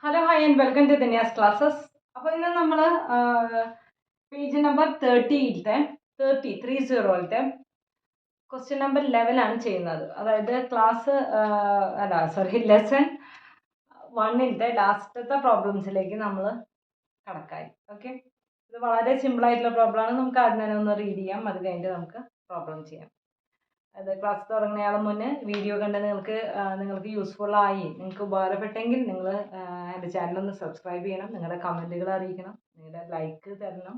Hello, hi, and welcome to Dania's classes. അപ്പോൾ ഇന്ന് നമ്മൾ പേജ് നമ്പർ 30 ക്വസ്റ്റ്യൻ നമ്പർ 11 ആണ് ചെയ്യുന്നത്. അതായത് ലെസൺ 1 ലാസ്റ്റത്തെ പ്രോബ്ലംസിലേക്ക് നമ്മൾ കടക്കായി. ഓക്കെ, ഇത് വളരെ സിമ്പിൾ ആയിട്ടുള്ള പ്രോബ്ലമാണ്. നമുക്ക് ആദ്യം തന്നെ ഒന്ന് റീഡ് ചെയ്യാം, അത് കഴിഞ്ഞിട്ട് നമുക്ക് പ്രോബ്ലം ചെയ്യാം. അത് ക്ലാസ് തുടങ്ങുന്നയാളും മുന്നേ വീഡിയോ കണ്ട് നിങ്ങൾക്ക് യൂസ്ഫുൾ ആയി, നിങ്ങൾക്ക് ഉപകാരപ്പെട്ടെങ്കിൽ നിങ്ങൾ എൻ്റെ ചാനലൊന്ന് സബ്സ്ക്രൈബ് ചെയ്യണം, നിങ്ങളുടെ കമൻറ്റുകൾ അറിയിക്കണം, നിങ്ങളുടെ ലൈക്ക് തരണം.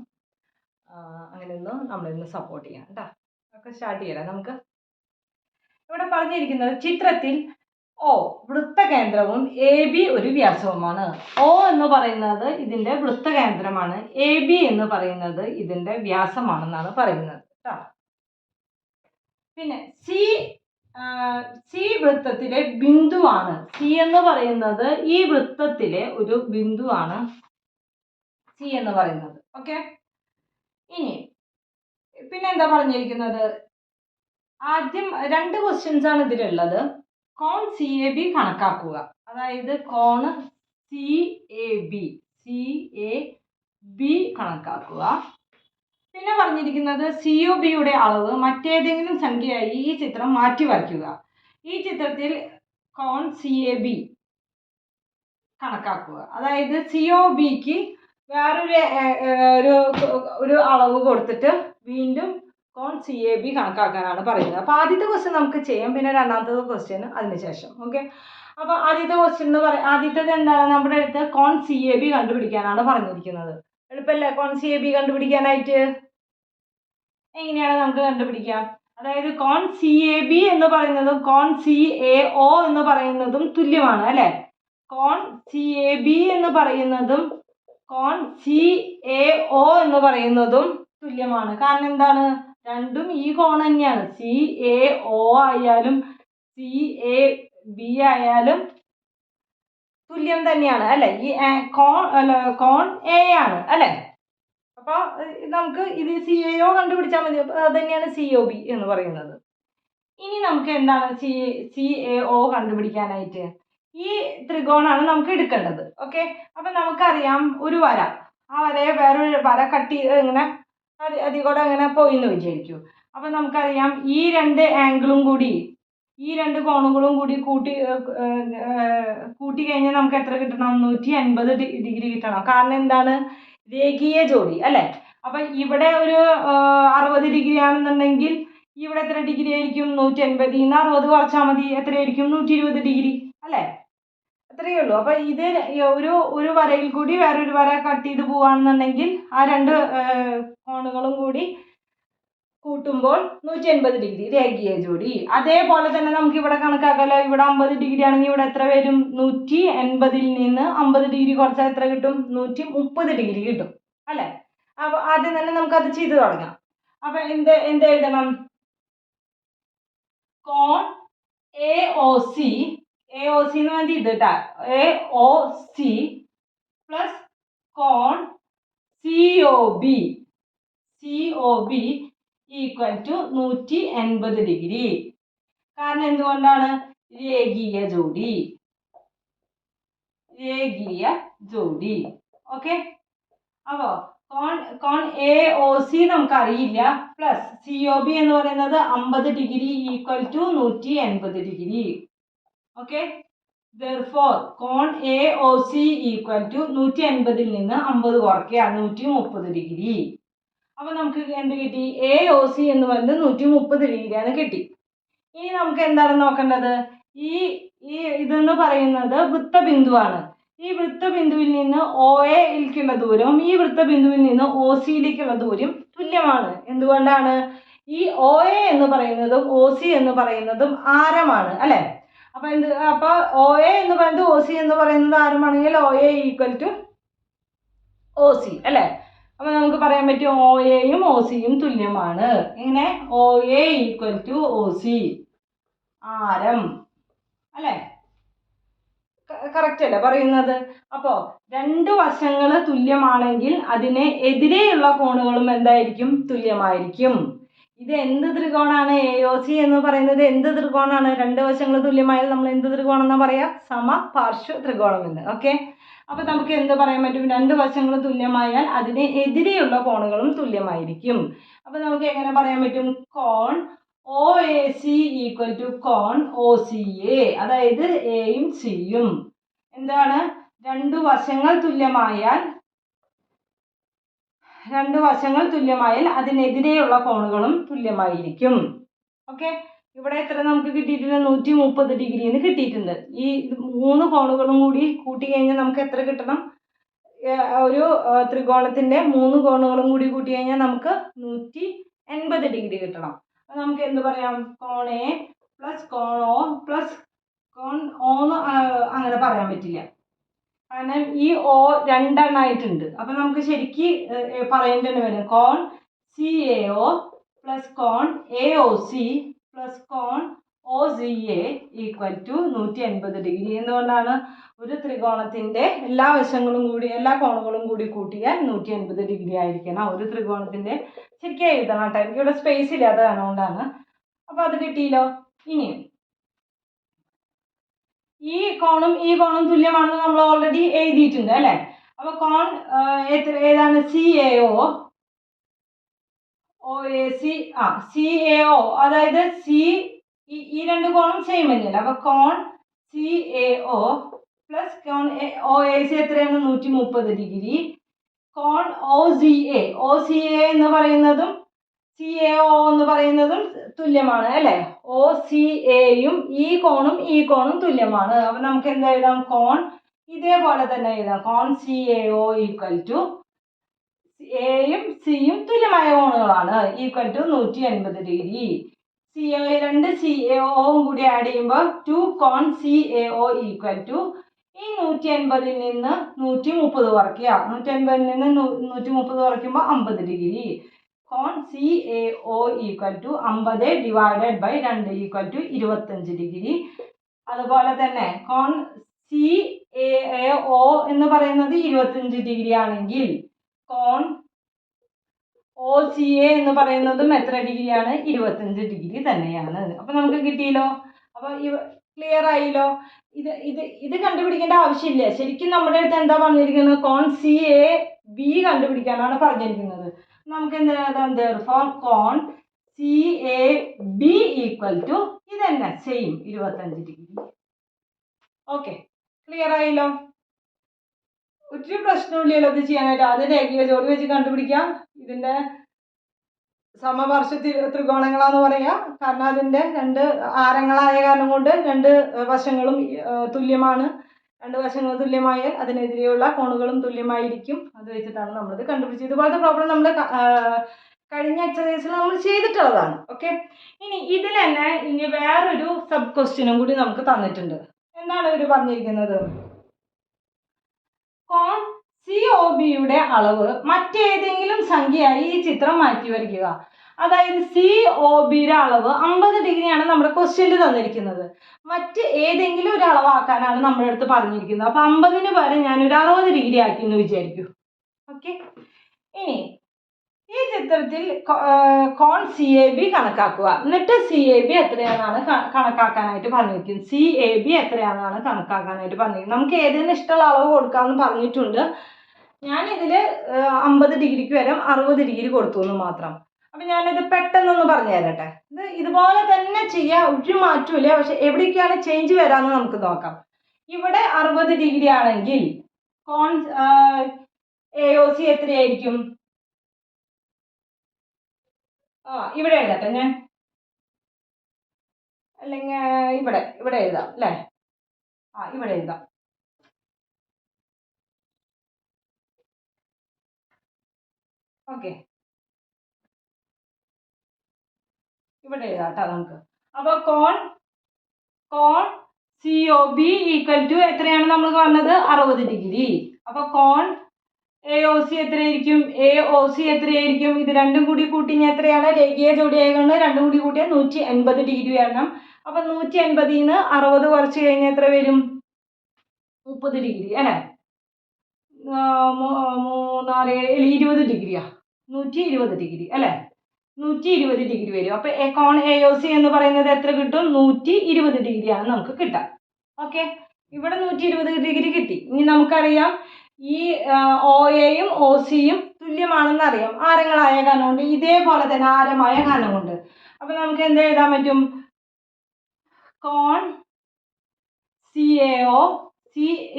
അങ്ങനെയൊന്ന് നമ്മളിന്ന് സപ്പോർട്ട് ചെയ്യണം കേട്ടോ. ഒക്കെ സ്റ്റാർട്ട് ചെയ്യാം. നമുക്ക് ഇവിടെ പറഞ്ഞിരിക്കുന്നത് ചിത്രത്തിൽ O വൃത്തകേന്ദ്രവും AB ഒരു വ്യാസവുമാണ്. O എന്ന് പറയുന്നത് ഇതിൻ്റെ വൃത്തകേന്ദ്രമാണ്, AB എന്ന് പറയുന്നത് ഇതിൻ്റെ വ്യാസമാണെന്നാണ് പറയുന്നത് കേട്ടോ. പിന്നെ സി വൃത്തത്തിലെ ബിന്ദുവാണ്. സി എന്ന് പറയുന്നത് ഈ വൃത്തത്തിലെ ഒരു ബിന്ദുവാണ് സി എന്ന് പറയുന്നത്. ഓക്കെ, ഇനി പിന്നെ എന്താ പറഞ്ഞിരിക്കുന്നത്? ആദ്യം 2 ക്വസ്റ്റ്യൻസ് ആണ് ഇതിലുള്ളത്. കോൺ CAB കണക്കാക്കുക. അതായത് കോൺ CAB കണക്കാക്കുക. പിന്നെ പറഞ്ഞിരിക്കുന്നത് COBയുടെ അളവ് മറ്റേതെങ്കിലും സംഖ്യയായി ഈ ചിത്രം മാറ്റി വരയ്ക്കുക. ഈ ചിത്രത്തിൽ കോൺ CAB കണക്കാക്കുക. അതായത് COBക്ക് വേറൊരു ഒരു അളവ് കൊടുത്തിട്ട് വീണ്ടും കോൺ CAB കണക്കാക്കാനാണ് പറയുന്നത്. അപ്പോൾ ആദ്യത്തെ ക്വസ്റ്റ്യൻ നമുക്ക് ചെയ്യാം, പിന്നെ രണ്ടാമത്തെ ക്വസ്റ്റ്യൻ അതിനുശേഷം. ഓക്കെ, അപ്പോൾ ആദ്യത്തേത് എന്താണ്? നമ്മുടെ അടുത്ത് കോൺ CAB കണ്ടുപിടിക്കാനാണ് പറഞ്ഞിരിക്കുന്നത്. എളുപ്പമല്ലേ കോൺ CAB കണ്ടുപിടിക്കാനായിട്ട്? എങ്ങനെയാണ് നമുക്ക് കണ്ടുപിടിക്കാം? അതായത് കോൺ CAB എന്ന് പറയുന്നതും കോൺ CAO എന്ന് പറയുന്നതും തുല്യമാണ് അല്ലേ? കോൺ CAB എന്ന് പറയുന്നതും കോൺ CAO എന്ന് പറയുന്നതും തുല്യമാണ്. കാരണം എന്താണ്? രണ്ടും ഈ കോൺ തന്നെയാണ്. CAO ആയാലും CAB ആയാലും തുല്യം തന്നെയാണ് അല്ലെ? ഈ കോൺ A ആണ് അല്ലെ? അപ്പോൾ നമുക്ക് ഇത് CAO കണ്ടുപിടിച്ചാൽ മതി. അപ്പോൾ അത് തന്നെയാണ് COB എന്ന് പറയുന്നത്. ഇനി നമുക്ക് എന്താണ് CAO കണ്ടുപിടിക്കാനായിട്ട് ഈ ത്രികോണാണ് നമുക്ക് എടുക്കേണ്ടത്. ഓക്കെ, അപ്പം നമുക്കറിയാം ഒരു വര, ആ വരയെ വേറൊരു വര കട്ട് ചെയ്ത് ഇങ്ങനെ അതിൽ കൂടെ അങ്ങനെ പോയി എന്ന് വിചാരിക്കൂ. അപ്പം നമുക്കറിയാം ഈ 2 ആംഗിളും കൂടി, ഈ 2 കോണുകളും കൂടി കൂട്ടി കഴിഞ്ഞാൽ നമുക്ക് എത്ര കിട്ടണം? 180 ഡിഗ്രി കിട്ടണം. കാരണം എന്താണ്? രേഖീയ ജോഡി അല്ലേ? അപ്പം ഇവിടെ ഒരു 60 ഡിഗ്രി ആണെന്നുണ്ടെങ്കിൽ ഇവിടെ എത്ര ഡിഗ്രി ആയിരിക്കും? 180. 60 കുറച്ചാൽ മതി, എത്രയായിരിക്കും? 120 ഡിഗ്രി അല്ലേ? അത്രയേ ഉള്ളൂ. അപ്പം ഇത് ഒരു വരയിൽ കൂടി വേറൊരു വര കട്ട് ചെയ്ത് പോവാണെന്നുണ്ടെങ്കിൽ ആ 2 കോണുകളും കൂടി കൂട്ടുമ്പോൾ 180 ഡിഗ്രി രേഖീയ ജോഡി. അതേപോലെ തന്നെ നമുക്ക് ഇവിടെ കണക്കാക്കാമല്ലോ. ഇവിടെ 50 ഡിഗ്രി ആണെങ്കിൽ ഇവിടെ എത്ര വരും? 180ൽ നിന്ന് 50 ഡിഗ്രി കുറച്ചാൽ എത്ര കിട്ടും? 130 ഡിഗ്രി കിട്ടും അല്ലേ? അപ്പോൾ ആദ്യം തന്നെ നമുക്കത് ചെയ്ത് തുടങ്ങാം. അപ്പം എന്ത് എഴുതണം? കോൺ AOC എന്ന് വേണ്ടി ഇത് കേട്ടാ, AOC പ്ലസ് കോൺ COB ഈക്വൽ ടു 180 ഡിഗ്രി. കാരണം എന്തുകൊണ്ടാണ്? രേഖീയ ജോഡി. ഓക്കെ, അപ്പോൾ കോൺ AOC നമുക്കറിയില്ല, പ്ലസ് COB എന്ന് പറയുന്നത് 50 degree equal to 180 degree. Okay, therefore കോൺ AOC ഈക്വൽ ടു 180ൽ നിന്ന് 50 കുറയ്ക്കുക, 130 ഡിഗ്രി. അപ്പൊ നമുക്ക് എന്ത് കിട്ടി? AOC എന്ന് പറയുന്നത് 130 ഡിഗ്രിയാണ് കിട്ടി. ഇനി നമുക്ക് എന്താണ് നോക്കേണ്ടത്? ഇതെന്ന് പറയുന്നത് വൃത്തബിന്ദുവാണ്. ഈ വൃത്തബിന്ദുവിൽ നിന്ന് OAയിലേക്കുള്ള ദൂരവും ഈ വൃത്തബിന്ദുവിൽ നിന്ന് OCയിലേക്കുള്ള ദൂരം തുല്യമാണ്. എന്തുകൊണ്ടാണ്? ഈ OA എന്ന് പറയുന്നതും OC എന്ന് പറയുന്നതും ആരമാണ് അല്ലെ? അപ്പൊ OA എന്ന് പറയുന്നത് OC എന്ന് പറയുന്നത് ആരമാണെങ്കിൽ OA ഈക്വൽ ടു OC അല്ലെ? അപ്പൊ നമുക്ക് പറയാൻ പറ്റും OAയും OCയും തുല്യമാണ്. ഇങ്ങനെ OA ഈക്വൽ ടു OC ആരം അല്ലെ? കറക്റ്റ് അല്ലേ പറയുന്നത്? അപ്പോൾ 2 വശങ്ങൾ തുല്യമാണെങ്കിൽ അതിന് എതിരെയുള്ള കോണുകളും എന്തായിരിക്കും? തുല്യമായിരിക്കും. ഇത് എന്ത് ത്രികോണാണ്? AOC എന്ന് പറയുന്നത് എന്ത് ത്രികോണാണ്? രണ്ട് വശങ്ങൾ തുല്യമായാൽ നമ്മൾ എന്ത് ത്രികോണം എന്നാ പറയാ? സമപാർശ്വ ത്രികോണം എന്ന്. ഓക്കെ, അപ്പൊ നമുക്ക് എന്ത് പറയാൻ പറ്റും? രണ്ട് വശങ്ങൾ തുല്യമായാൽ അതിന് എതിരെയുള്ള കോണുകളും തുല്യമായിരിക്കും. അപ്പൊ നമുക്ക് എങ്ങനെ പറയാൻ പറ്റും? കോൺ OAC ഈക്വൽ ടു കോൺ OCA. അതായത് എയും സിയും എന്താണ്? രണ്ട് വശങ്ങൾ തുല്യമായാൽ അതിനെതിരെയുള്ള കോണുകളും തുല്യമായിരിക്കും. ഓക്കെ, ഇവിടെ എത്ര നമുക്ക് കിട്ടിയിട്ടുണ്ട്? 130 ഡിഗ്രിന്ന് കിട്ടിയിട്ടുണ്ട്. ഈ 3 കോണുകളും കൂടി കൂട്ടി കഴിഞ്ഞാൽ നമുക്ക് എത്ര കിട്ടണം? ഒരു ത്രികോണത്തിന്റെ 3 കോണുകളും കൂടി കൂട്ടി കഴിഞ്ഞാൽ നമുക്ക് 180 ഡിഗ്രി കിട്ടണം. അപ്പൊ നമുക്ക് എന്ത് പറയാം? കോൺ എ പ്ലസ് കോൺ ഒ പ്ലസ് കോൺ ഒ അങ്ങനെ പറയാൻ പറ്റില്ല, കാരണം ഈ ഓ രണ്ടെണ്ണമായിട്ടുണ്ട്. അപ്പൊ നമുക്ക് ശരിക്ക് പറയേണ്ടി വരും കോൺ CAO പ്ലസ് കോൺ AOC പ്ലസ് കോൺ OCA ഈക്വൽ ടു 180 ഡിഗ്രി. എന്തുകൊണ്ടാണ്? ഒരു ത്രികോണത്തിന്റെ എല്ലാ കോണുകളും കൂടി കൂട്ടിയാൽ 180 ഡിഗ്രി ആയിരിക്കണം. ഒരു ത്രികോണത്തിന്റെ ശരിക്കും എഴുതണം കേട്ടോ, എനിക്ക് ഇവിടെ സ്പേസ് ഇല്ലാത്ത കാരണം. അപ്പൊ അത് കിട്ടിയല്ലോ. ഇനി ഈ കോണും തുല്യമാണെന്ന് നമ്മൾ ഓൾറെഡി എഴുതിയിട്ടുണ്ട് അല്ലെ. അപ്പൊ കോൺ ഏതാണ്? CAO OAC CAO, അതായത് ഈ രണ്ട് കോണും സെയിം തന്നെയല്ല. അപ്പൊ കോൺ CAO പ്ലസ് കോൺ OAC എത്രയാണ്? 130 ഡിഗ്രി. കോൺ OCA എന്ന് പറയുന്നതും CAO എന്ന് പറയുന്നതും തുല്യമാണ് അല്ലെ. OCAയും ഈ കോണും തുല്യമാണ്. അപ്പൊ നമുക്ക് എന്താ എഴുതാം? കോൺ ഇതേപോലെ തന്നെ എഴുതാം. കോൺ CAO ഈക്വൽ ടു എയും സിയും തുല്യമായ കോണുകളാണ്, ഈക്വൽ ടു 180 ഡിഗ്രി. രണ്ട് CAOയും കൂടി ആഡ് ചെയ്യുമ്പോൾ 2 കോൺ CAO ഈക്വൽ ടു ഈ 180 നിന്ന് 130 കുറയ്ക്കുക. 180 നിന്ന് 130 കുറയ്ക്കുമ്പോൾ 50 ഡിഗ്രി. കോൺ CAO equal to 50 divided by 2 equal to 25 degree. അതുപോലെ തന്നെ കോൺ CAO എന്ന് പറയുന്നത് 25 ഡിഗ്രി ആണെങ്കിൽ കോൺ OCA എന്ന് പറയുന്നതും എത്ര ഡിഗ്രിയാണ്? 25 ഡിഗ്രി തന്നെയാണ്. അപ്പൊ നമുക്ക് കിട്ടിയല്ലോ. അപ്പൊ ക്ലിയർ ആയില്ലോ. ഇത് കണ്ടുപിടിക്കേണ്ട ആവശ്യമില്ല. ശരിക്കും നമ്മുടെ അടുത്ത് എന്താ പറഞ്ഞിരിക്കുന്നത്? കോൺ CAB കണ്ടുപിടിക്കാനാണ് പറഞ്ഞിരിക്കുന്നത്. നമുക്ക് എന്താ? therefore കോൺ CAB ഈക്വൽ ടു ഇതന്നെ സെയിം 25 ഡിഗ്രി. ഓക്കെ, ക്ലിയർ ആയില്ലോ. ഒരു പ്രശ്നമില്ലല്ലോ ഇത് ചെയ്യാനായിട്ട്. ആദ്യം രേഖീയ ജോഡി വെച്ച് കണ്ടുപിടിക്കാം. ഇതിന്റെ സമപാർശ്വ ത്രികോണങ്ങളാന്ന് പറയാം, കാരണം അതിന്റെ രണ്ട് ആരങ്ങളായ കാരണം കൊണ്ട് രണ്ട് വശങ്ങളും തുല്യമാണ്. രണ്ട് വശങ്ങൾ തുല്യമായാൽ അതിനെതിരെയുള്ള കോണുകളും തുല്യമായിരിക്കും. അത് വെച്ചിട്ടാണ് നമ്മളിത് കണ്ടുപിടിച്ചത്. ഇതുപോലത്തെ പ്രോബ്ലം നമ്മൾ കഴിഞ്ഞ എക്സസൈസിൽ നമ്മൾ ചെയ്തിട്ടുള്ളതാണ്. ഓക്കെ, ഇതിൽ തന്നെ വേറൊരു സബ് ക്വസ്റ്റ്യനും കൂടി നമുക്ക് തന്നിട്ടുണ്ട്. എന്താണ് ഇവർ പറഞ്ഞിരിക്കുന്നത്? കോൺ COBയുടെ അളവ് മറ്റേതെങ്കിലും സംഖ്യയായി ഈ ചിത്രം മാറ്റി വരയ്ക്കുക. അതായത് COBയുടെ അളവ് 50 ഡിഗ്രിയാണ് നമ്മുടെ ക്വസ്റ്റ്യനിൽ തന്നിരിക്കുന്നത്. മറ്റ് ഏതെങ്കിലും ഒരു അളവാക്കാനാണ് നമ്മുടെ അടുത്ത് പറഞ്ഞിരിക്കുന്നത്. അപ്പൊ 50ന് പകരം ഞാനൊരു 60 ഡിഗ്രി ആക്കി എന്ന് വിചാരിക്കൂ. ഓക്കെ, ഇനി ഈ ചിത്രത്തിൽ കോൺ CAB കണക്കാക്കുക. എന്നിട്ട് CAB എത്രയാണെന്നാണ് കണക്കാക്കാനായിട്ട് പറഞ്ഞിരിക്കുന്നത്. CAB എത്രയാണെന്നാണ് കണക്കാക്കാനായിട്ട് പറഞ്ഞിരിക്കുന്നത്. നമുക്ക് ഏതെങ്കിലും ഇഷ്ടമുള്ള അളവ് കൊടുക്കാമെന്ന് പറഞ്ഞിട്ടുണ്ട്. ഞാനിതിൽ 50 ഡിഗ്രിക്ക് വരെ 60 ഡിഗ്രി കൊടുത്തു എന്ന് മാത്രം. അപ്പം ഞാനിത് പെട്ടെന്നൊന്ന് പറഞ്ഞു തരട്ടെ. ഇതുപോലെ തന്നെ ചെയ്യാം, ഒരു മാറ്റമില്ല. പക്ഷെ എവിടേക്കാണ് ചേഞ്ച് വരാമെന്ന് നമുക്ക് നോക്കാം. ഇവിടെ 60 ഡിഗ്രി ആണെങ്കിൽ കോൺ AOC എത്രയായിരിക്കും? ഇവിടെ എഴുതട്ടെ ഞാൻ, അല്ലെങ്കിൽ ഇവിടെ എഴുതാം അല്ലേ? ഇവിടെ എഴുതാം. ഓക്കെ, ഇവിടെ എഴുതാം കേട്ടോ നമുക്ക്. അപ്പോൾ കോൺ COB ഈക്വൽ ടു എത്രയാണ് നമ്മൾ പറഞ്ഞത്? 60 ഡിഗ്രി. അപ്പോൾ കോൺ AOC എത്രയായിരിക്കും? AOC എത്രയായിരിക്കും? ഇത് രണ്ടും കൂടി കൂട്ടിഞ്ഞാൽ എത്രയാണ്? രേഖീയ ജോഡി ആയതുകൊണ്ട് രണ്ടും കൂടി കൂട്ടിയാൽ 180 ഡിഗ്രി വരണം. അപ്പൊ 180 നിന്ന് 60 കുറച്ച് കഴിഞ്ഞാൽ എത്ര വരും? 30 ഡിഗ്രി അല്ലെ? 3 6 7 20 ഡിഗ്രിയാ, 120 ഡിഗ്രി അല്ലെ? 120 ഡിഗ്രി വരും. അപ്പോൾ കോൺ AOC എന്ന് പറയുന്നത് എത്ര കിട്ടും? 120 ഡിഗ്രിയാണ് നമുക്ക് കിട്ടുക. ഓക്കെ, ഇവിടെ 120 ഡിഗ്രി കിട്ടി. ഇനി നമുക്കറിയാം ഈ OAയും OCയും തുല്യമാണെന്ന് അറിയാം ആരങ്ങളായ കനം കൊണ്ട്. ഇതേപോലെ തന്നെ ആരമായ കനം കൊണ്ട്. അപ്പോൾ നമുക്ക് എന്ത് എഴുതാൻ പറ്റും? കോൺ CAO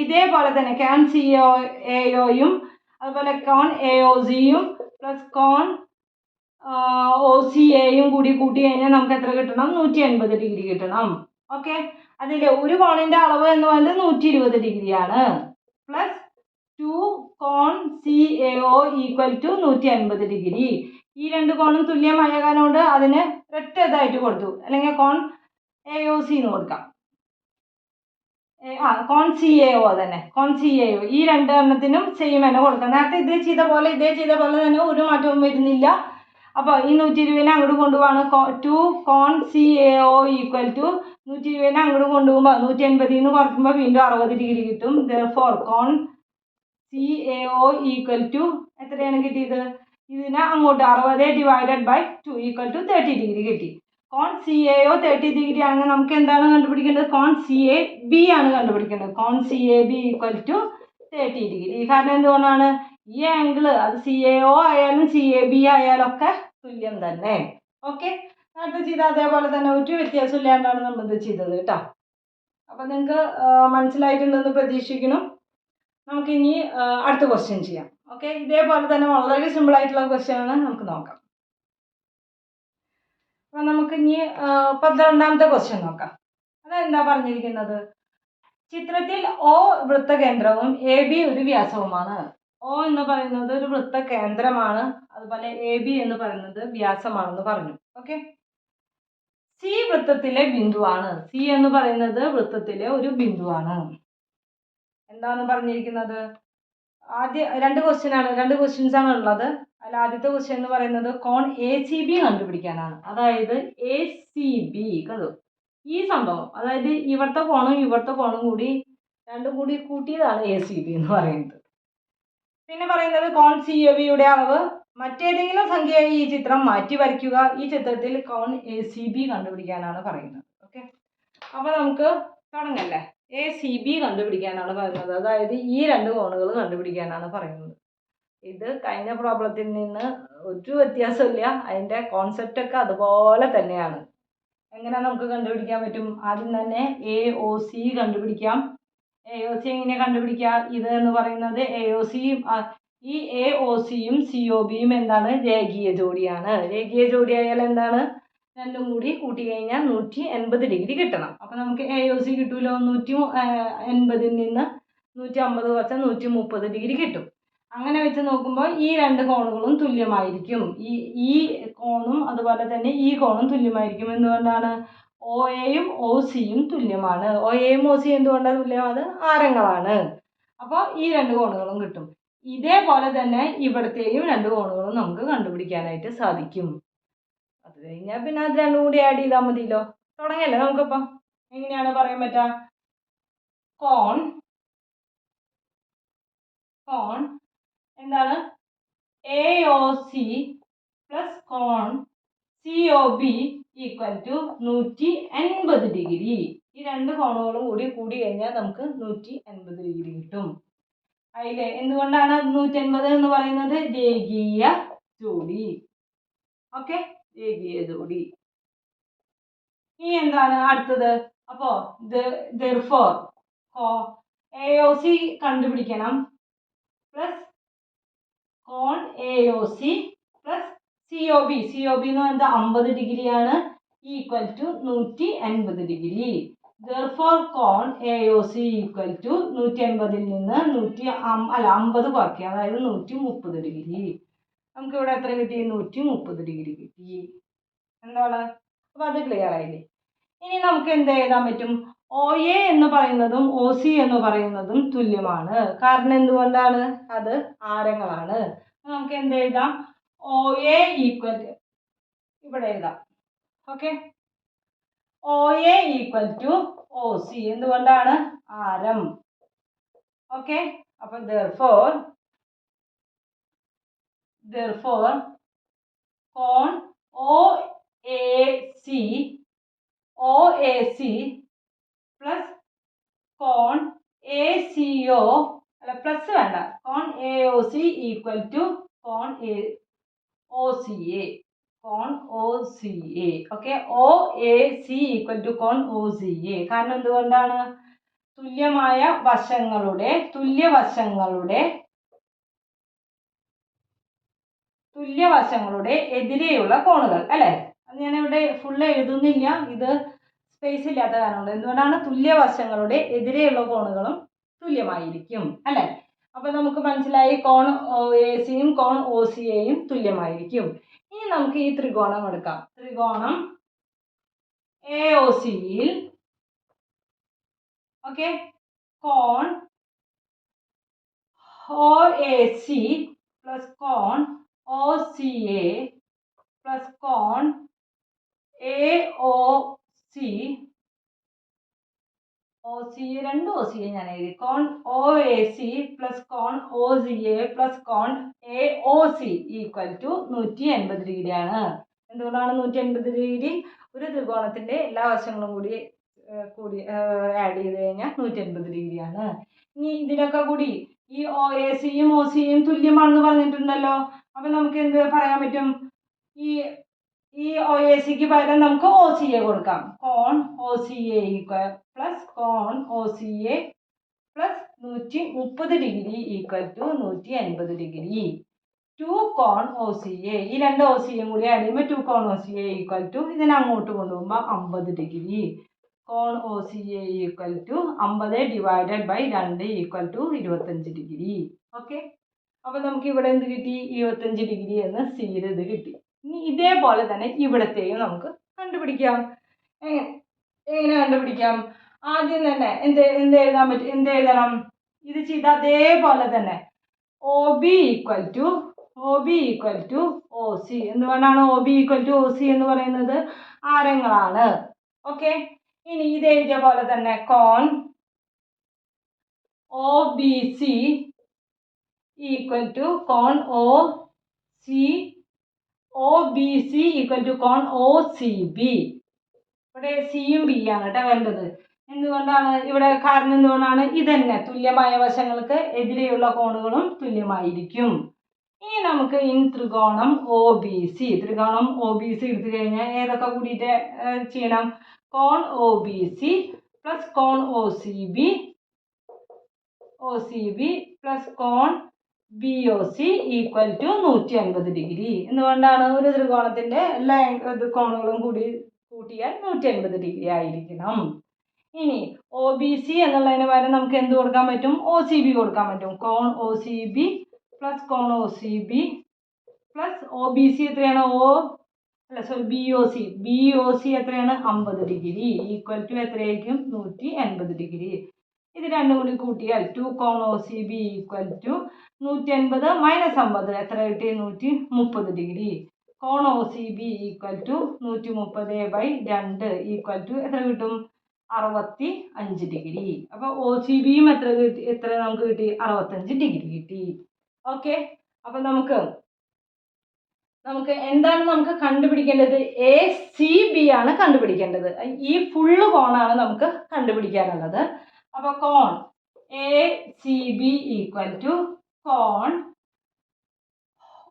ഇതേപോലെ തന്നെ കോൺ CAOയും അതുപോലെ കോൺ AOCയും പ്ലസ് കോൺ OCAയും കൂടി കൂട്ടി കഴിഞ്ഞാൽ നമുക്ക് എത്ര കിട്ടണം? 180 ഡിഗ്രി കിട്ടണം. ഓക്കെ, അതിൽ ഒരു കോണിൻ്റെ അളവ് എന്ന് പറയുന്നത് 120 ഡിഗ്രിയാണ്. പ്ലസ് 2 കോൺ CAO ഈക്വൽ ടു 180 ഡിഗ്രി. ഈ രണ്ട് കോണും തുല്യമായ കാരണമുണ്ട് അതിന് ഒറ്റ ഇതായിട്ട് കൊടുത്തു, അല്ലെങ്കിൽ കോൺ AOC എന്ന് കൊടുക്കാം. കോൺ CAO തന്നെ, കോൺ CAO ഈ രണ്ടെണ്ണത്തിനും സെയിം തന്നെ കൊടുക്കാം. നേരത്തെ ഇതേ ചെയ്ത പോലെ തന്നെ ഒരു മാറ്റവും വരുന്നില്ല. അപ്പോൾ ഈ 120 അങ്ങോട്ട് കൊണ്ടുപോവാണ്. 2 കോൺ CAO ഈക്വൽ ടു 120 അങ്ങോട്ട് കൊണ്ടുപോകുമ്പോൾ 180 നിന്ന് കുറയ്ക്കുമ്പോൾ വീണ്ടും 60 ഡിഗ്രി കിട്ടും. therefore കോൺ CAO ഈക്വൽ ടു എത്രയാണ് കിട്ടിയത്? ഇതിനെ അങ്ങോട്ട് 60 divided by 2 equal to 30 degree കിട്ടി. കോൺ CAO 30 ഡിഗ്രി ആണെങ്കിൽ നമുക്ക് എന്താണ് കണ്ടുപിടിക്കേണ്ടത്? കോൺ CAB ആണ് കണ്ടുപിടിക്കേണ്ടത്. കോൺ CAB ഈക്വൽ ടു 30 ഡിഗ്രി. കാരണം എന്തുകൊണ്ടാണ്? ഈ ആംഗിൾ അത് CAO ആയാലും CAB ആയാലും ഒക്കെ തുല്യം തന്നെ. ഓക്കെ, നേരത്തെ ചെയ്ത അതേപോലെ തന്നെ ഒരു വ്യത്യാസം ഇല്ലാണ്ടാണ് നമ്മളിത് ചെയ്തത് കേട്ടോ. അപ്പം നിങ്ങൾക്ക് മനസ്സിലായിട്ടുണ്ടെന്ന് പ്രതീക്ഷിക്കണം. നമുക്കിനി അടുത്ത ക്വസ്റ്റ്യൻ ചെയ്യാം. ഓക്കെ, ഇതേപോലെ തന്നെ വളരെ സിമ്പിൾ ആയിട്ടുള്ള ക്വസ്റ്റ്യൻ ആണ്, നമുക്ക് നോക്കാം. അപ്പം നമുക്കിനി 12ാമത്തെ ക്വസ്റ്റ്യൻ നോക്കാം. അതെന്താ പറഞ്ഞിരിക്കുന്നത്? ചിത്രത്തിൽ O വൃത്തകേന്ദ്രവും AB ഒരു വ്യാസവുമാണ്. O എന്ന് പറയുന്നത് ഒരു വൃത്തകേന്ദ്രമാണ്, അതുപോലെ AB എന്ന് പറയുന്നത് വ്യാസമാണെന്ന് പറഞ്ഞു. Okay, C വൃത്തത്തിലെ ബിന്ദുവാണ്. C എന്ന് പറയുന്നത് വൃത്തത്തിലെ ഒരു ബിന്ദുവാണ്. എന്താന്ന് പറഞ്ഞിരിക്കുന്നത്? രണ്ട് ക്വസ്റ്റ്യൻസ് ആണ് ഉള്ളത്. അതിൽ ആദ്യത്തെ ക്വസ്റ്റ്യൻ എന്ന് പറയുന്നത് കോൺ ACB കണ്ടുപിടിക്കാനാണ്. അതായത് ACB കണ്ടു, ഈ സംഭവം, അതായത് ഇവിടുത്തെ കോണും കൂടി രണ്ടും കൂടി കൂട്ടിയതാണ് ACB എന്ന് പറയുന്നത്. പിന്നെ പറയുന്നത് കോൺ CABയുടെ അളവ് മറ്റേതെങ്കിലും സംഖ്യയായി ഈ ചിത്രം മാറ്റി വരയ്ക്കുക. ഈ ചിത്രത്തിൽ കോൺ ACB കണ്ടുപിടിക്കാനാണ് പറയുന്നത്. ഓക്കെ, അപ്പോൾ നമുക്ക് തുടങ്ങല്ലേ. ACB കണ്ടുപിടിക്കാനാണ് പറയുന്നത്, അതായത് ഈ രണ്ട് കോണുകൾ കണ്ടുപിടിക്കാനാണ് പറയുന്നത്. ഇത് കഴിഞ്ഞ പ്രോബ്ലത്തിൽ നിന്ന് ഒരു വ്യത്യാസമില്ല, അതിൻ്റെ കോൺസെപ്റ്റൊക്കെ അതുപോലെ തന്നെയാണ്. എങ്ങനെ നമുക്ക് കണ്ടുപിടിക്കാൻ പറ്റും? ആദ്യം തന്നെ AOC കണ്ടുപിടിക്കാം. AOC എങ്ങനെ കണ്ടുപിടിക്കുക? ഇത് എന്ന് പറയുന്നത് AOCയും ഈ AOCയും COBയും എന്താണ്? രേഖീയ ജോഡിയാണ്. രേഖീയ ജോഡിയായാൽ എന്താണ്? രണ്ടും കൂടി കൂട്ടി കഴിഞ്ഞാൽ 180 ഡിഗ്രി കിട്ടണം. അപ്പം നമുക്ക് AOC കിട്ടൂലോ. 180 നിന്ന് 150 കുറച്ചാൽ 130 ഡിഗ്രി കിട്ടും. അങ്ങനെ വെച്ച് നോക്കുമ്പോൾ ഈ രണ്ട് കോണുകളും തുല്യമായിരിക്കും. ഈ കോണും അതുപോലെ തന്നെ ഈ കോണും തുല്യമായിരിക്കും. എന്തുകൊണ്ടാണ്? OAയും OCയും തുല്യമാണ്. OAയും OC എന്തുകൊണ്ടാണ് തുല്യം? അത് ആരങ്ങളാണ്. അപ്പോൾ ഈ രണ്ട് കോണുകളും കിട്ടും. ഇതേപോലെ തന്നെ ഇവിടത്തെയും രണ്ട് കോണുകളും നമുക്ക് കണ്ടുപിടിക്കാനായിട്ട് സാധിക്കും. അത് കഴിഞ്ഞാൽ പിന്നെ അത് രണ്ടും കൂടി ആഡ് ചെയ്താൽ മതിയല്ലോ. തുടങ്ങിയല്ലേ നമുക്കിപ്പം. എങ്ങനെയാണ് പറയാൻ പറ്റുക? കോൺ എന്താണ്? AOC പ്ലസ് കോൺ COB ഈക്വൽ ടു 180 ഡിഗ്രി. ഈ രണ്ട് കോണുകളും കൂടി കഴിഞ്ഞാൽ നമുക്ക് 180 ഡിഗ്രി കിട്ടും. അതിൽ എന്തുകൊണ്ടാണ് 180 എന്ന് പറയുന്നത്? രേഖീയ ജോഡി. ഓക്കെ, രേഖീയ ജോഡി. ഇനി എന്താണ് അടുത്തത്? അപ്പോൾ therefore AOC കണ്ടുപിടിക്കണം പ്ലസ് കോൺ AOC പ്ലസ് COB എന്ന് പറയുന്നത് 50 ഡിഗ്രിയാണ്, ഈക്വൽ ടു 180 ഡിഗ്രി. therefore കോൺ AOC ഈക്വൽ ടു 180 നിന്ന് 50 കുറയ്ക്കുക, അതായത് 130 ഡിഗ്രി. നമുക്കിവിടെ എത്ര കിട്ടി? 130 ഡിഗ്രി കിട്ടി. എന്താണ്? അപ്പോൾ അത് ക്ലിയർ ആയില്ലേ? ഇനി നമുക്ക് എന്ത് എഴുതാൻ പറ്റും? OA എന്ന് പറയുന്നതും OC എന്ന് പറയുന്നതും തുല്യമാണ്. കാരണം എന്തുകൊണ്ടാണ്? അത് ആരങ്ങളാണ്. നമുക്ക് എന്ത് എഴുതാം? OA ഈക്വൽ ഇവിടെ എഴുതാം. Okay, OA equal to OC. എന്തുകൊണ്ടാണ്? ആരം. ഓക്കെ, അപ്പം therefore കോൺ OAC പ്ലസ് കോൺ ACO, അല്ല പ്ലസ് വേണ്ട, കോൺ AOC ഈക്വൽ ടു കോൺ OCA, കോൺ OCA. Okay, OAC equal to കോൺ OCA. കാരണം എന്തുകൊണ്ടാണ്? തുല്യവശങ്ങളുടെ എതിരെയുള്ള കോണുകൾ അല്ലേ? അത് ഞാനിവിടെ ഫുള്ള് എഴുതുന്നില്ല, ഇത് സ്പേസ് ഇല്ലാത്ത കാരണമുണ്ട്. എന്തുകൊണ്ടാണ്? തുല്യവശങ്ങളുടെ എതിരെയുള്ള കോണുകളും തുല്യമായിരിക്കും അല്ലേ? അപ്പൊ നമുക്ക് മനസ്സിലായി, കോൺ ACയും കോൺ OCAയും തുല്യമായിരിക്കും. ഇനി നമുക്ക് ഈ ത്രികോണം എടുക്കാം. ത്രികോണം AOCയിൽ ഓക്കെ കോൺ OAC പ്ലസ് കോൺ OCA പ്ലസ് കോൺ AOC, രണ്ട് OCA ഞാൻ എഴുതി, കോൺ OAC പ്ലസ് കോൺ OCA പ്ലസ് കോൺ AOC ഈക്വൽ ടു 180 ഡിഗ്രിയാണ്. എന്തുകൊണ്ടാണ് 180 ഡിഗ്രി? ഒരു ത്രികോണത്തിന്റെ എല്ലാ വശങ്ങളും കൂടി ആഡ് ചെയ്ത് കഴിഞ്ഞാൽ 180 ഡിഗ്രിയാണ്. ഇനി ഇതിനൊക്കെ കൂടി ഈ OACയും OCയും തുല്യമാണെന്ന് പറഞ്ഞിട്ടുണ്ടല്ലോ. അപ്പൊ നമുക്ക് എന്ത് പറയാൻ പറ്റും? ഈ OACക്ക് പകരം നമുക്ക് OCA കൊടുക്കാം. കോൺ OCA ഈക്വൽ പ്ലസ് കോൺ OCA plus 130 degree equal to 180 degree. 2 കോൺ OCA, ഈ രണ്ട് OCയും കൂടി ആഡ് ചെയ്യുമ്പോൾ 2 കോൺ OCA ഈക്വൽ ടു ഇതിനെ അങ്ങോട്ട് കൊണ്ടുപോകുമ്പോൾ 50 ഡിഗ്രി. കോൺ OCA equal to 50 divided by 2 equal to 25 degree. Okay, അപ്പൊ നമുക്ക് ഇവിടെ എന്ത് കിട്ടി? 25 ഡിഗ്രി എന്ന് സീൽ ഇത് കിട്ടി. ഇനി ഇതേപോലെ തന്നെ ഇവിടത്തെയും നമുക്ക് കണ്ടുപിടിക്കാം. എങ്ങനെ കണ്ടുപിടിക്കാം? ആദ്യം തന്നെ എന്ത് എഴുതാൻ പറ്റും? എന്ത് എഴുതണം? ഇത് ചെയ്ത അതേപോലെ തന്നെ OB ഈക്വൽ ടു OC. എന്തുകൊണ്ടാണ് OB ഈക്വൽ ടു OC എന്ന് പറയുന്നത്? ആരങ്ങളാണ്. ഓക്കെ, ഇനി ഇത് എഴുതിയ പോലെ തന്നെ കോൺ OBC ഈക്വൽ ടു കോൺ OBC ഈക്വൽ ടു കോൺ OCB. ഇവിടെ സിയും ബി ആണ് കേട്ടോ വേണ്ടത്. എന്തുകൊണ്ടാണ് ഇവിടെ? കാരണം എന്തുകൊണ്ടാണ്? ഇതന്നെ തുല്യമായ വശങ്ങൾക്ക് എതിരെയുള്ള കോണുകളും തുല്യമായിരിക്കും. ഇനി നമുക്ക് ത്രികോണം OBC എടുത്തു കഴിഞ്ഞാൽ ഏതൊക്കെ കൂടിയിട്ട് ചെയ്യണം? കോൺ OBC പ്ലസ് കോൺ OCB പ്ലസ് കോൺ BOC ഈക്വൽ ടു 180 ഡിഗ്രി. എന്തുകൊണ്ടാണ്? ഒരു ത്രികോണത്തിന്റെ എല്ലാ കോണുകളും കൂട്ടിയാൽ 180 ഡിഗ്രി ആയിരിക്കണം. ഇനി OBC എന്നുള്ളതിന് പകരം നമുക്ക് എന്ത് കൊടുക്കാൻ പറ്റും? OCB കൊടുക്കാൻ പറ്റും. കോൺ OCB പ്ലസ് കോൺ OCB പ്ലസ് OBC എത്രയാണ്? BOC എത്രയാണ്? 50 ഡിഗ്രി ഈക്വൽ ടു എത്രയായിരിക്കും? 180 ഡിഗ്രി. ഇത് രണ്ടും കൂടി കൂട്ടിയാൽ 2 കോൺ OCB ഈക്വൽ ടു 180 മൈനസ് 50 എത്ര കിട്ടി? 130 ഡിഗ്രി. കോൺ OCB equal to 130/2 equal to എത്ര കിട്ടും? 65 ഡിഗ്രി. അപ്പൊ OCBയും എത്ര നമുക്ക് കിട്ടി? 65 ഡിഗ്രി കിട്ടി. ഓക്കെ, അപ്പൊ നമുക്ക് എന്താണ് നമുക്ക് കണ്ടുപിടിക്കേണ്ടത്? ACB ആണ് കണ്ടുപിടിക്കേണ്ടത്. ഈ ഫുള്ള് കോണാണ് നമുക്ക് കണ്ടുപിടിക്കാനുള്ളത്. അപ്പൊ കോൺ ACB ഈക്വൽ ടു കോൺ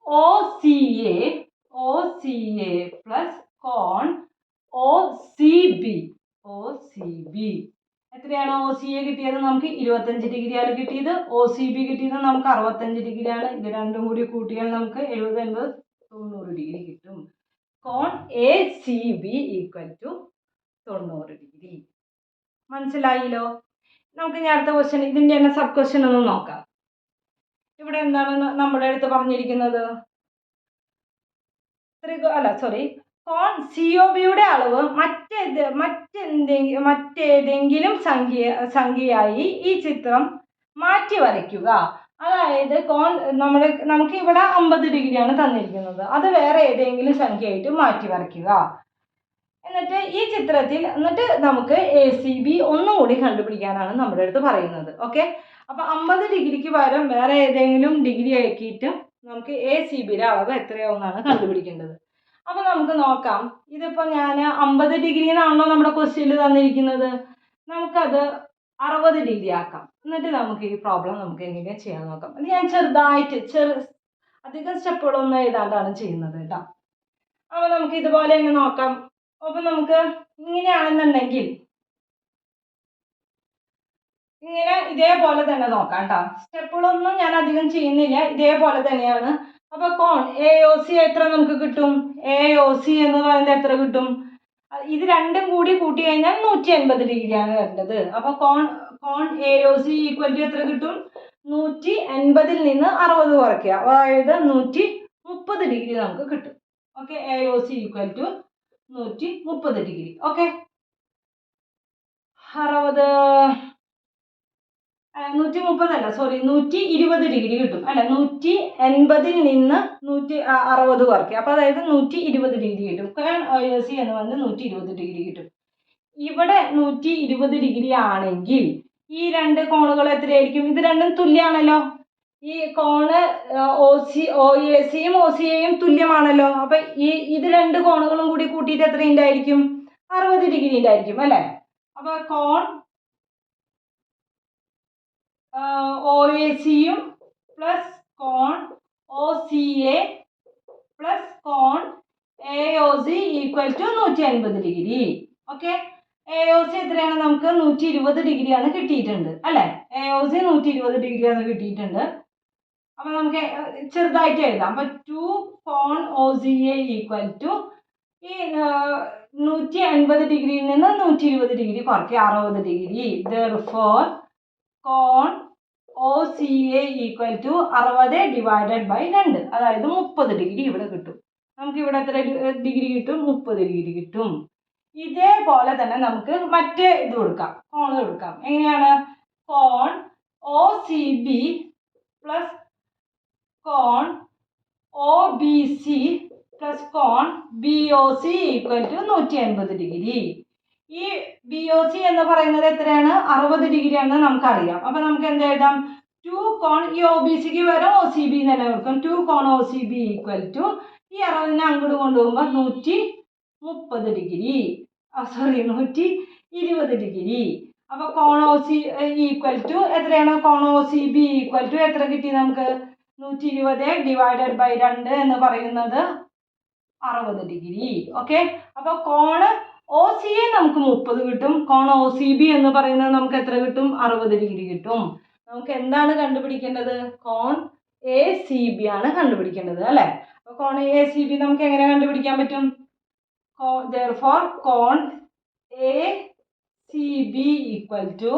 OCA പ്ലസ് കോൺ OCB. എത്രയാണ് OCA കിട്ടിയത്? നമുക്ക് 25 ഡിഗ്രിയാണ് കിട്ടിയത്. OCB കിട്ടിയത് നമുക്ക് 65 ഡിഗ്രിയാണ്. ഇത് രണ്ടും കൂടി കൂട്ടിയാൽ നമുക്ക് 70, 80, 90 ഡിഗ്രി കിട്ടും. കോൺ ACB ഈക്വൽ ടു 90 ഡിഗ്രി. മനസ്സിലായില്ലോ? നമുക്ക് ഇനി അടുത്ത ക്വസ്റ്റ്യൻ, ഇതിന്റെ തന്നെ സബ് ക്വസ്റ്റ്യൻ ഒന്ന് നോക്കാം. ഇവിടെ എന്താണ് നമ്മുടെ അടുത്ത് പറഞ്ഞിരിക്കുന്നത്? കോൺ COBയുടെ അളവ് മറ്റേതെങ്കിലും സംഖ്യയായി ഈ ചിത്രം മാറ്റി വരയ്ക്കുക. അതായത് നമുക്ക് ഇവിടെ 50 ഡിഗ്രിയാണ് തന്നിരിക്കുന്നത്, അത് വേറെ ഏതെങ്കിലും സംഖ്യയായിട്ട് മാറ്റി വരയ്ക്കുക. എന്നിട്ട് ഈ ചിത്രത്തിൽ നമുക്ക് ACB ഒന്നും കൂടി കണ്ടുപിടിക്കാനാണ് നമ്മുടെ അടുത്ത് പറയുന്നത്. ഓക്കെ, അപ്പൊ 50 ഡിഗ്രിക്ക് പകരം വേറെ ഏതെങ്കിലും ഡിഗ്രി ആക്കിയിട്ട് നമുക്ക് ACBയുടെ അളവ് എത്രയാവുമെന്നാണ് കണ്ടുപിടിക്കേണ്ടത്. അപ്പോൾ നമുക്ക് നോക്കാം. ഇതിപ്പോൾ ഞാൻ 50 ഡിഗ്രിന്നാണല്ലോ നമ്മുടെ ക്വസ്റ്റ്യനിൽ തന്നിരിക്കുന്നത്. നമുക്കത് 60 ഡിഗ്രി ആക്കാം. എന്നിട്ട് നമുക്ക് ഈ പ്രോബ്ലം നമുക്ക് എങ്ങനെയാണ് ചെയ്യാൻ നോക്കാം. അത് ഞാൻ ചെറുതായിട്ട് അധികം സ്റ്റെപ്പുകളൊന്നും എഴുതാണ്ടാണ് ചെയ്യുന്നത് കേട്ടോ. അപ്പോൾ നമുക്ക് ഇതുപോലെ തന്നെ നോക്കാം. അപ്പോൾ നമുക്ക് ഇങ്ങനെയാണെന്നുണ്ടെങ്കിൽ ഇങ്ങനെ ഇതേപോലെ തന്നെ നോക്കാം കേട്ടോ. സ്റ്റെപ്പുകളൊന്നും ഞാൻ അധികം ചെയ്യുന്നില്ല, ഇതേപോലെ തന്നെയാണ്. അപ്പോൾ കോൺ AOC എത്ര നമുക്ക് കിട്ടും? AOC എന്ന് പറയുന്നത് എത്ര കിട്ടും? ഇത് രണ്ടും കൂടി കൂട്ടി കഴിഞ്ഞാൽ 180 ഡിഗ്രിയാണ് വരേണ്ടത്. അപ്പോൾ കോൺ AOC ഈക്വൽ ടു എത്ര കിട്ടും? 180ൽ നിന്ന് 60 കുറയ്ക്കുക, അതായത് 130 ഡിഗ്രി നമുക്ക് കിട്ടും. Okay, AOC equal to 130 degree. Okay, 130 അല്ല, സോറി, 120 ഡിഗ്രി കിട്ടും അല്ല. 180ൽ നിന്ന് 160 കുറയ്ക്കുക, അപ്പോൾ അതായത് 120 ഡിഗ്രി കിട്ടും. AOC എന്ന് പറഞ്ഞാൽ 120 ഡിഗ്രി കിട്ടും. ഇവിടെ 120 ഡിഗ്രി ആണെങ്കിൽ ഈ രണ്ട് കോണുകൾ എത്രയായിരിക്കും? ഇത് രണ്ടും തുല്യമാണല്ലോ. ഈ കോണ് OACയും OCAയും തുല്യമാണല്ലോ. അപ്പം ഇത് രണ്ട് കോണുകളും കൂടി കൂട്ടിയിട്ട് എത്ര ഉണ്ടായിരിക്കും? 60 ഡിഗ്രി ഉണ്ടായിരിക്കും അല്ലേ. അപ്പോൾ കോൺ OACയും പ്ലസ് കോൺ OCA പ്ലസ് കോൺ AOC equal to 180 degree. Okay, AOC എത്രയാണ്? നമുക്ക് 120 ഡിഗ്രിയാണ് കിട്ടിയിട്ടുണ്ട് അല്ലേ. AOC 120 ഡിഗ്രിയാണ് കിട്ടിയിട്ടുണ്ട്. അപ്പോൾ നമുക്ക് ചെറുതായിട്ട് എഴുതാം. അപ്പോൾ 2 കോൺ OCA ഈക്വൽ ടു ഈ 180 ഡിഗ്രിയിൽ നിന്ന് 120 ഡിഗ്രി കുറയ്ക്കുക, 60 ഡിഗ്രി. Therefore കോൺ OCA equal to 60 divided by 2, അതായത് 30 ഡിഗ്രി ഇവിടെ കിട്ടും. നമുക്ക് ഇവിടെ എത്ര ഡിഗ്രി കിട്ടും? 30 ഡിഗ്രി കിട്ടും. ഇതേപോലെ തന്നെ നമുക്ക് മറ്റേ ഇത് കൊടുക്കാം, കോൺ കൊടുക്കാം. എങ്ങനെയാണ്? കോൺ OCB പ്ലസ് കോൺ OBC പ്ലസ് കോൺ BOC ഈക്വൽ ടു 180 ഡിഗ്രി. ഈ BOC എന്ന് പറയുന്നത് എത്രയാണ്? 60 ഡിഗ്രിയാണെന്ന് നമുക്കറിയാം. അപ്പം നമുക്ക് എന്ത് എഴുതാം? 2 കോൺ, ഈ OBCക്ക് പകരം OCB തന്നെ കൊടുക്കും. 2 കോൺ OCB ഈക്വൽ ടു ഈ 60നെ അങ്ങോട്ട് കൊണ്ടുപോകുമ്പോൾ 130 ഡിഗ്രി, സോറി 120 ഡിഗ്രി. അപ്പോൾ കോൺ OC ഈക്വൽ ടു എത്രയാണ്? കോൺ OCB ഈക്വൽ ടു എത്ര കിട്ടി നമുക്ക്? 120 ഡിവൈഡഡ് ബൈ 2 എന്ന് പറയുന്നത് 60 ഡിഗ്രി. ഓക്കെ, അപ്പോൾ കോണ് OCA നമുക്ക് 30 കിട്ടും. കോൺ OCB എന്ന് പറയുന്നത് നമുക്ക് എത്ര കിട്ടും? 60 ഡിഗ്രി കിട്ടും. നമുക്ക് എന്താണ് കണ്ടുപിടിക്കേണ്ടത്? കോൺ ACB ആണ് കണ്ടുപിടിക്കേണ്ടത് അല്ലേ. അപ്പോൾ കോൺ ACB നമുക്ക് എങ്ങനെ കണ്ടുപിടിക്കാൻ പറ്റും? Therefore കോൺ ACB ഈക്വൽ ടു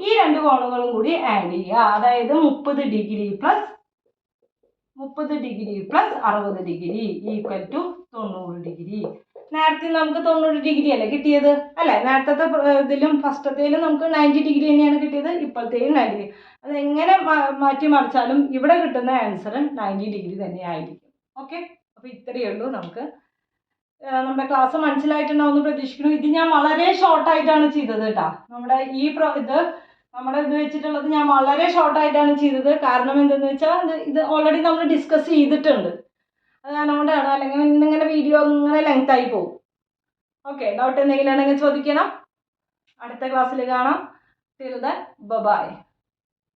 ഈ രണ്ട് കോണുകളും കൂടി ആഡ് ചെയ്യുക, അതായത് 30 degree plus 60 degree equal to 90 degree. നേരത്തെ നമുക്ക് 90 ഡിഗ്രി അല്ലേ കിട്ടിയത് അല്ലേ. നേരത്തെ ഇതിലും ഫസ്റ്റത്തേലും നമുക്ക് 90 ഡിഗ്രി തന്നെയാണ് കിട്ടിയത്, ഇപ്പോഴത്തേലും 90 ഡിഗ്രി. അതെങ്ങനെ മാറ്റി മറിച്ചാലും ഇവിടെ കിട്ടുന്ന ആൻസർ 90 ഡിഗ്രി തന്നെ ആയിരിക്കും. ഓക്കെ, അപ്പോൾ ഇത്രയേ ഉള്ളൂ. നമുക്ക് നമ്മുടെ ക്ലാസ് മനസ്സിലായിട്ടുണ്ടാവുമെന്ന് പ്രതീക്ഷിക്കുന്നു. ഇത് ഞാൻ വളരെ ഷോർട്ടായിട്ടാണ് ചെയ്തത് കേട്ടോ. നമ്മുടെ ഇത് വെച്ചിട്ടുള്ളത് ഞാൻ വളരെ ഷോർട്ടായിട്ടാണ് ചെയ്തത്. കാരണം എന്തെന്ന് വെച്ചാൽ ഇത് ഓൾറെഡി നമ്മൾ ഡിസ്കസ് ചെയ്തിട്ടുണ്ട്, അത് കാരണം കൊണ്ടാണ്. അല്ലെങ്കിൽ ഇങ്ങനെ വീഡിയോ ഇങ്ങനെ ലെങ്ത് ആയി പോകും. ഓക്കെ, ഡൗട്ട് എന്തെങ്കിലും ഉണ്ടെങ്കിൽ ചോദിക്കണം. അടുത്ത ക്ലാസ്സിൽ കാണാം. Till then bye.